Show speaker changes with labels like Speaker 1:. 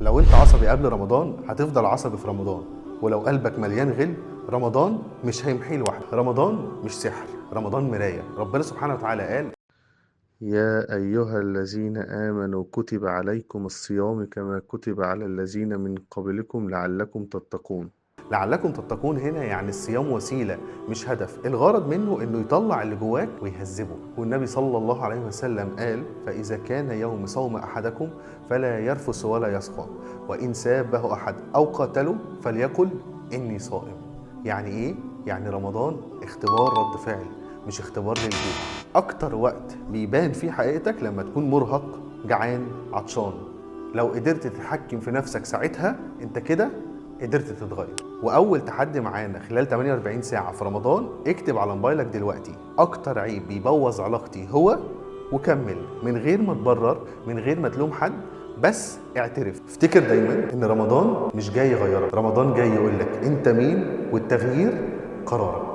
Speaker 1: لو انت عصبي قبل رمضان هتفضل عصبي في رمضان، ولو قلبك مليان غل رمضان مش هيمحيه لوحده. رمضان مش سحر، رمضان مراية. ربنا سبحانه وتعالى قال: يا أيها الذين آمنوا كتب عليكم الصيام كما كتب على الذين من قبلكم لعلكم تتقون. لعلكم تتقون هنا يعني الصيام وسيلة مش هدف، الغرض منه انه يطلع اللي جواك ويهذبه. والنبي صلى الله عليه وسلم قال: فإذا كان يوم صوم أحدكم فلا يرفث ولا يسخط، وإن سابه أحد أو قاتله فليقل إني صائم. يعني إيه؟ يعني رمضان اختبار رد فعل مش اختبار للجوع. أكتر وقت بيبان فيه حقيقتك لما تكون مرهق، جعان، عطشان. لو قدرت تتحكم في نفسك ساعتها انت كده قدرت تتغير. واول تحدي معانا خلال 48 ساعة في رمضان، اكتب على موبايلك دلوقتي: اكتر عيب بيبوظ علاقتي هو، وكمل من غير ما تبرر، من غير ما تلوم حد، بس اعترف. افتكر دايما ان رمضان مش جاي يغيرك، رمضان جاي يقولك انت مين، والتغيير قرارك.